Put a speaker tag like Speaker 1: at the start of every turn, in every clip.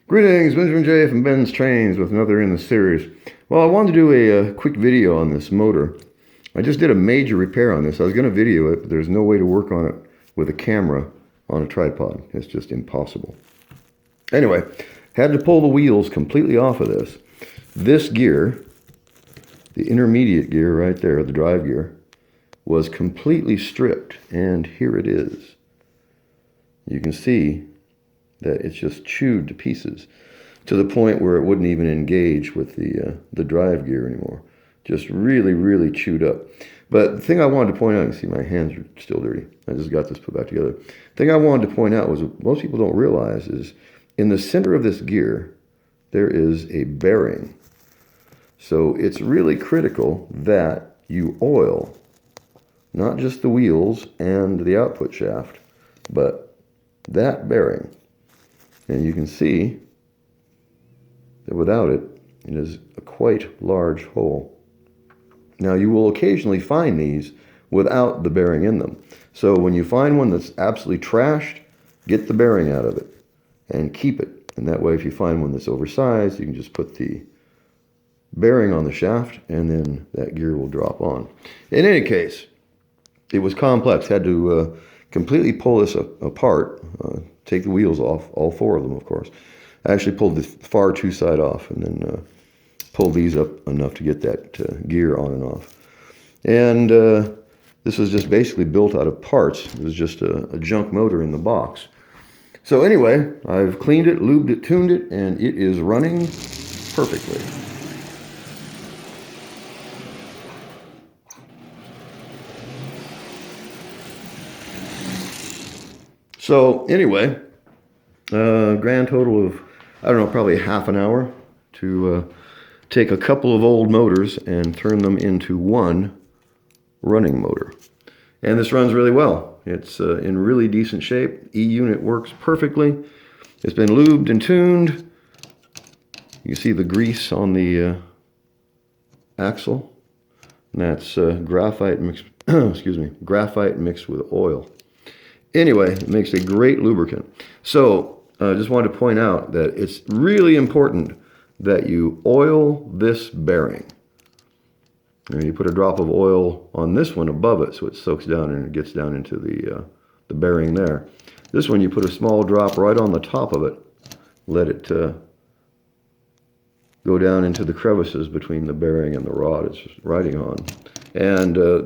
Speaker 1: Greetings, Benjamin J. from Ben's Trains with another in the series. Well, I wanted to do a quick video on this motor. I just did a major repair on this. I was going to video it, but there's no way to work on it with a camera on a tripod. It's just impossible. Anyway, had to pull the wheels completely off of this. This gear, the intermediate gear right there, the drive gear, was completely stripped, and here it is. You can see that it's just chewed to pieces to the point where it wouldn't even engage with the drive gear anymore. Just really, really chewed up. But the thing I wanted to point out, you can see my hands are still dirty. I just got this put back together. The thing I wanted to point out was what most people don't realize is in the center of this gear, there is a bearing. So it's really critical that you oil not just the wheels and the output shaft, but that bearing. And you can see that without it, it is a quite large hole. Now you will occasionally find these without the bearing in them. So when you find one that's absolutely trashed, get the bearing out of it and keep it. And that way if you find one that's oversized, you can just put the bearing on the shaft and then that gear will drop on. In any case, it was complex. Had to completely pull this apart, take the wheels off, all four of them, of course. I actually pulled the far two side off and then pulled these up enough to get that gear on and off. And this was just basically built out of parts. It was just a junk motor in the box. So anyway, I've cleaned it, lubed it, tuned it, and it is running perfectly. So anyway, grand total of, I don't know, probably half an hour to take a couple of old motors and turn them into one running motor. And this runs really well. It's in really decent shape. E-unit works perfectly. It's been lubed and tuned. You see the grease on the axle. And that's graphite mixed, graphite mixed with oil. Anyway, it makes a great lubricant. So I just wanted to point out that it's really important that you oil this bearing. And you put a drop of oil on this one above it so it soaks down and it gets down into the bearing there. This one you put a small drop right on the top of it. Let it go down into the crevices between the bearing and the rod it's riding on. And a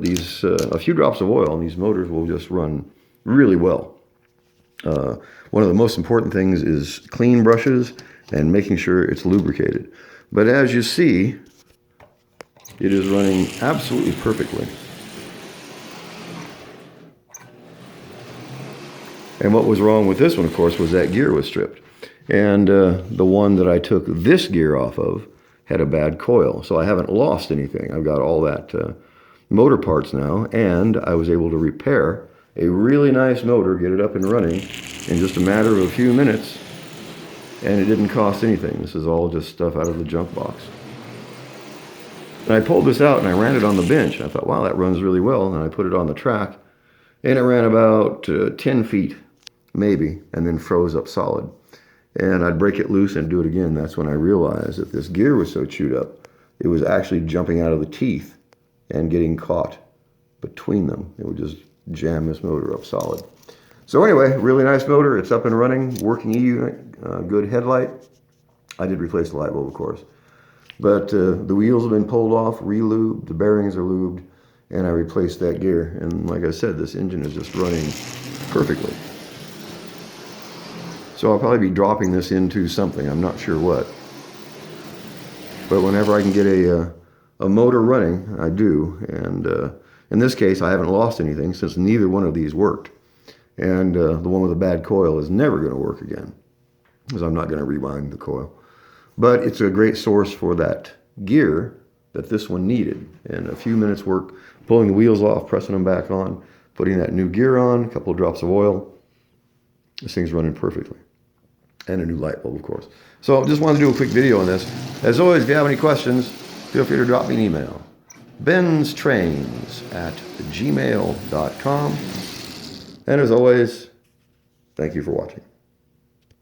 Speaker 1: few drops of oil and these motors will just run really well. One of the most important things is clean brushes and making sure it's lubricated. But as you see, it is running absolutely perfectly. And what was wrong with this one, of course, was that gear was stripped. And the one that I took this gear off of had a bad coil. So I haven't lost anything. I've got all that motor parts now, and I was able to repair a really nice motor, get it up and running in just a matter of a few minutes, and it didn't cost anything. This is all just stuff out of the junk box. And I pulled this out and I ran it on the bench. I thought, wow, that runs really well. And I put it on the track, and it ran about 10 feet, maybe, and then froze up solid. And I'd break it loose and do it again. That's when I realized that this gear was so chewed up, it was actually jumping out of the teeth and getting caught between them. It would just jam this motor up solid. So anyway, really nice motor. It's up and running, working E-unit, good headlight. I did replace the light bulb, of course. But the wheels have been pulled off, re-lubed, the bearings are lubed, and I replaced that gear. And like I said, this engine is just running perfectly. So I'll probably be dropping this into something. I'm not sure what. But whenever I can get a motor running, I do. And in this case, I haven't lost anything since neither one of these worked. And the one with a bad coil is never going to work again, because I'm not going to rewind the coil. But it's a great source for that gear that this one needed. And a few minutes work pulling the wheels off, pressing them back on, putting that new gear on, a couple of drops of oil. This thing's running perfectly. And a new light bulb, of course. So just wanted to do a quick video on this. As always, if you have any questions, feel free to drop me an email. BENZTRAINZ@gmail.com. And as always, thank you for watching.